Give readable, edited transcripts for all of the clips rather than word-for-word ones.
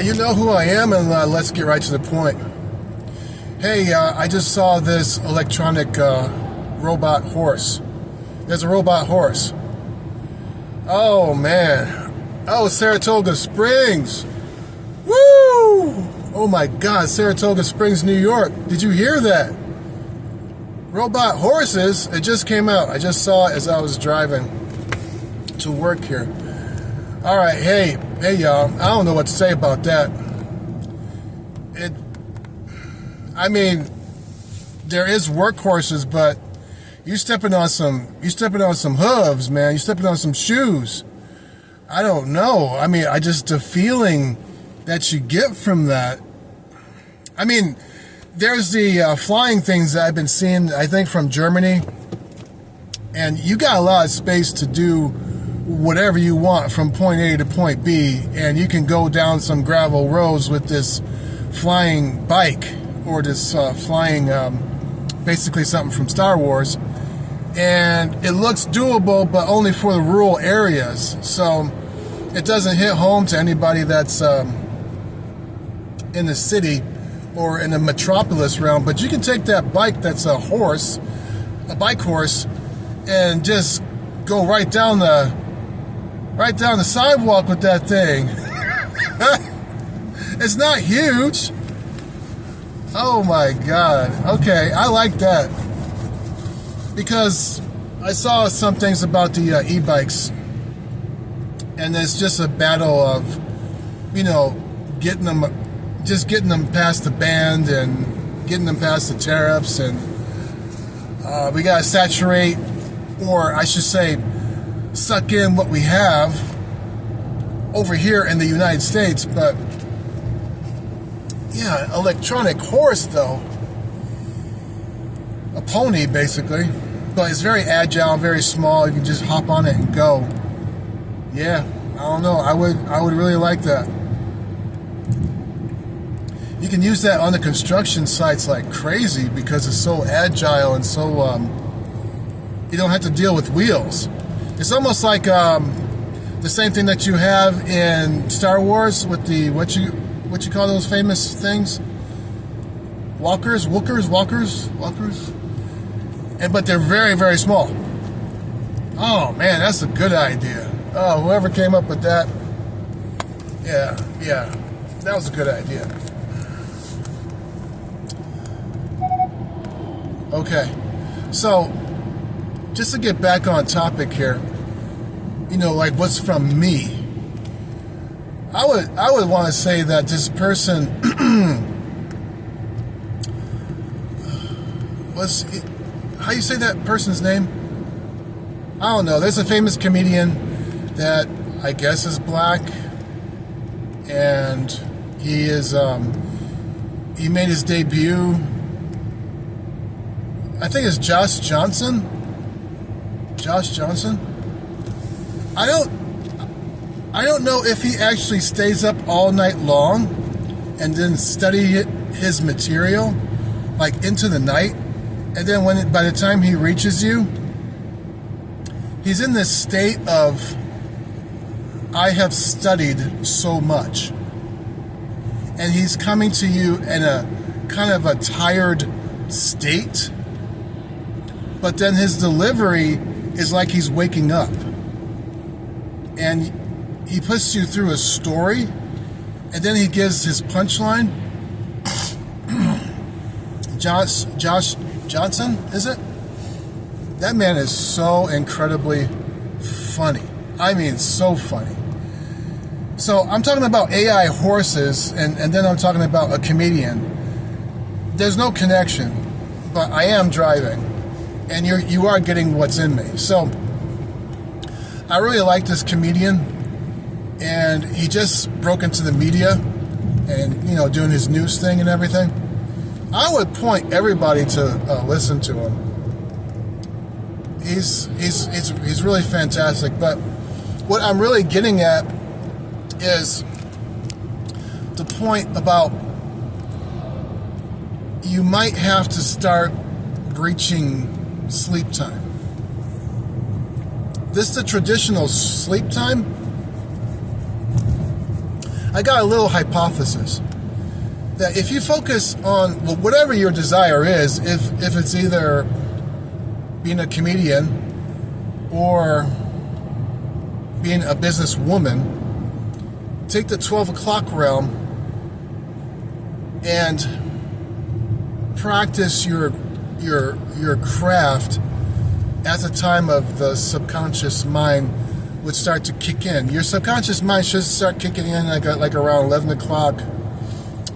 You know who I am, and let's get right to the point. Hey, I just saw this electronic robot horse. There's a robot horse. Oh, man. Oh, Saratoga Springs. Woo! Oh, my God. Saratoga Springs, New York. Did you hear that? Robot horses. It just came out. I just saw it as I was driving to work here. All right. Hey, y'all. I don't know what to say about that. I mean, there is workhorses, but you stepping on some hooves, man. You stepping on some shoes. I don't know. I mean, the feeling that you get from that. I mean, there's the flying things that I've been seeing, I think, from Germany. And you got a lot of space to do whatever you want from point A to point B. And you can go down some gravel roads with this flying bike or this flying, basically something from Star Wars. And it looks doable, but only for the rural areas. So it doesn't hit home to anybody that's in the city or in the metropolis realm. But you can take that bike that's a bike horse, and just go right down the sidewalk with that thing. It's not huge. Oh my God. Okay, I like that. Because I saw some things about the e-bikes, and it's just a battle of, getting them past the ban and getting them past the tariffs, and we gotta saturate, or I should say, suck in what we have over here in the United States. But yeah, electronic horse though. A pony, basically, but it's very agile, very small. You can just hop on it and go. Yeah, I don't know. I would really like that. You can use that on the construction sites like crazy because it's so agile and so you don't have to deal with wheels. It's almost like the same thing that you have in Star Wars with the what you call those famous things? Walkers. But they're very, very small. Oh man, that's a good idea. Oh, whoever came up with that, yeah, that was a good idea. Okay, so just to get back on topic here, like what's from me. I would want to say that this person how you say that person's name? I don't know. There's a famous comedian that I guess is black, and he made his debut. I think it's Josh Johnson. I don't know if he actually stays up all night long and then study his material like into the night. And then by the time he reaches you, he's in this state of, I have studied so much. And he's coming to you in a kind of a tired state. But then his delivery is like he's waking up. And he puts you through a story. And then he gives his punchline. Josh Johnson, is it? That man is so incredibly funny. I mean, so funny. So I'm talking about AI horses, and then I'm talking about a comedian. There's no connection, but I am driving, and you are getting what's in me. So I really like this comedian, and he just broke into the media, and doing his news thing and everything. I would point everybody to listen to him. He's really fantastic. But what I'm really getting at is the point about you might have to start breaching sleep time. This is the traditional sleep time. I got a little hypothesis that if you focus on whatever your desire is, if it's either being a comedian or being a businesswoman, take the 12 o'clock realm and practice your craft at the time of the subconscious mind would start to kick in. Your subconscious mind should start kicking in like around 11 o'clock,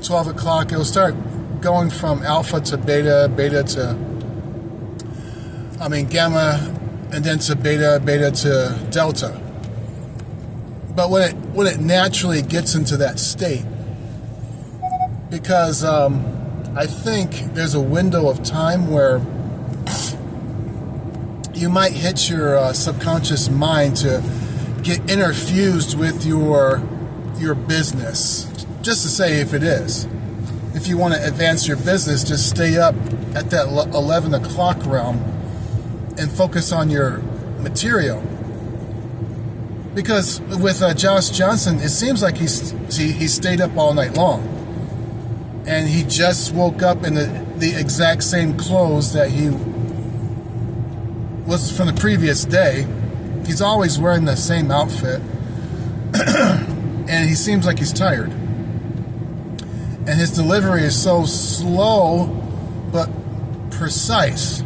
12 o'clock. It'll start going from alpha to beta, gamma, and then to beta to delta. But when it naturally gets into that state, because I think there's a window of time where you might hit your subconscious mind to get interfused with your business. Just to say, if it is. If you want to advance your business, just stay up at that 11 o'clock realm and focus on your material. Because with Josh Johnson, it seems like he stayed up all night long. And he just woke up in the exact same clothes that he was from the previous day. He's always wearing the same outfit. And he seems like he's tired. And his delivery is so slow but precise.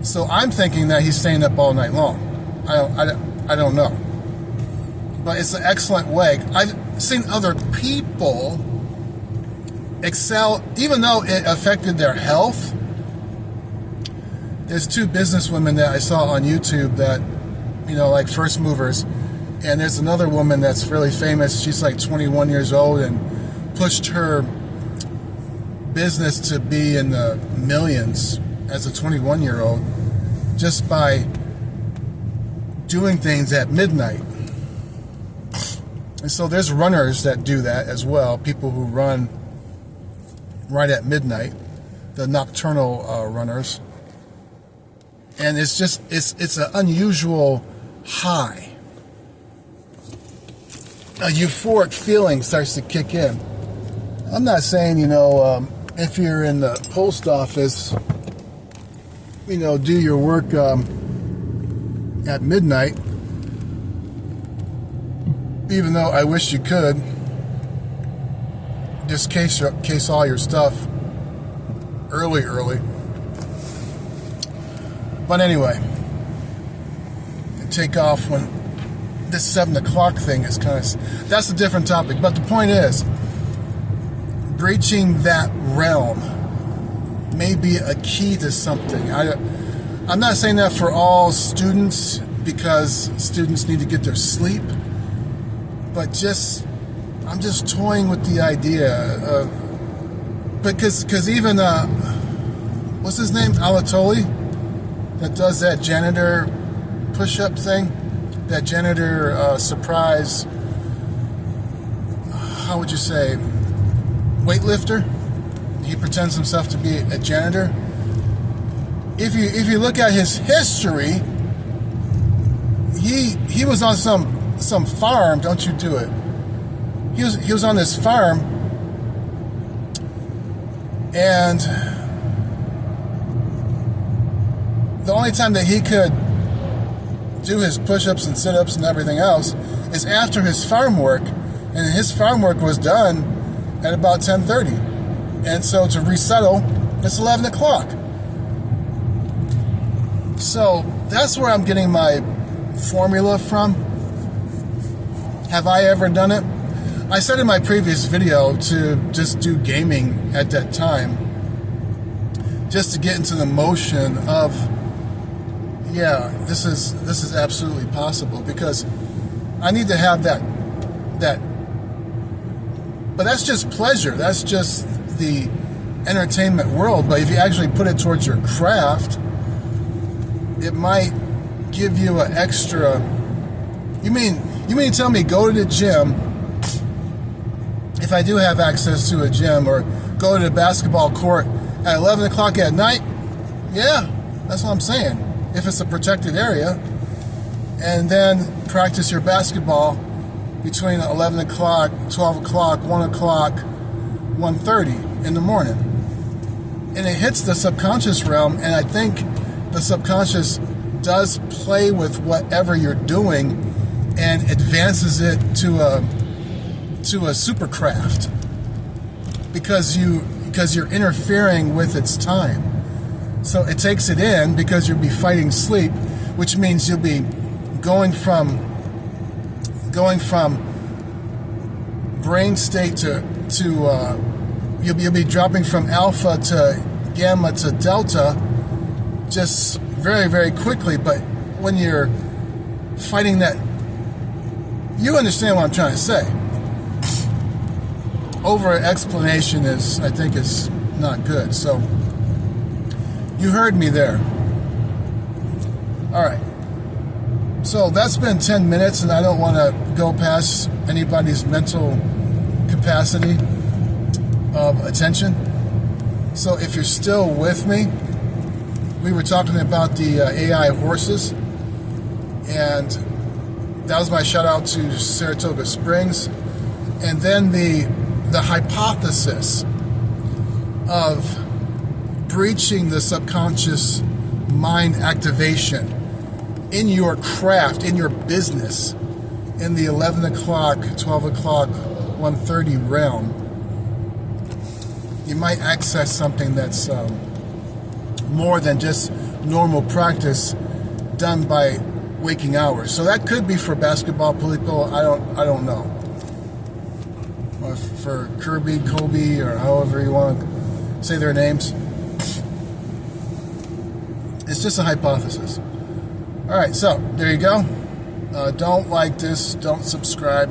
So I'm thinking that he's staying up all night long. I don't know. But it's an excellent way. I've seen other people excel, even though it affected their health. There's two businesswomen that I saw on YouTube that, like first movers. And there's another woman that's really famous. She's like 21 years old and pushed her business to be in the millions as a 21-year-old just by doing things at midnight. And so there's runners that do that as well, people who run right at midnight, the nocturnal runners. And it's an unusual high. A euphoric feeling starts to kick in. I'm not saying, if you're in the post office, do your work at midnight, even though I wish you could. Just case all your stuff early. But anyway, take off when this 7 o'clock thing is that's a different topic. But the point is, breaching that realm may be a key to something. I'm not saying that for all students, because students need to get their sleep, but I'm just toying with the idea of, because even what's his name, Alatoli, that does that janitor push-up thing, that janitor surprise, how would you say, weightlifter. He pretends himself to be a janitor. If you look at his history, he was on some farm. Don't you do it? He was on this farm, and the only time that he could do his push-ups and sit-ups and everything else is after his farm work, and his farm work was done at about 10:30, and so to resettle, it's 11 o'clock. So that's where I'm getting my formula from. Have I ever done it? I said in my previous video to just do gaming at that time, just to get into the motion of, yeah, this is absolutely possible, because I need to have that. But that's just pleasure. That's just the entertainment world. But if you actually put it towards your craft, it might give you an extra. You mean to tell me go to the gym, if I do have access to a gym, or go to the basketball court at 11 o'clock at night? Yeah, that's what I'm saying. If it's a protected area, and then practice your basketball between 11 o'clock, 12 o'clock, 1 o'clock, 1:30 in the morning. And it hits the subconscious realm, and I think the subconscious does play with whatever you're doing and advances it to a supercraft because you're interfering with its time. So it takes it in because you'll be fighting sleep, which means you'll be going from brain state to you'll be dropping from alpha to gamma to delta just very, very quickly. But when you're fighting that, you understand what I'm trying to say. Over explanation I think is not good. So you heard me there. All right. So that's been 10 minutes, and I don't want to go past anybody's mental capacity of attention. So if you're still with me, we were talking about the AI horses, and that was my shout out to Saratoga Springs. And then the hypothesis of breaching the subconscious mind activation in your craft, in your business, in the 11 o'clock, 12 o'clock, 1:30 realm, you might access something that's more than just normal practice done by waking hours. So that could be for basketball people. I don't know. Or for Kirby, Kobe, or however you want to say their names. It's just a hypothesis. All right, so there you go. Don't like this. Don't subscribe.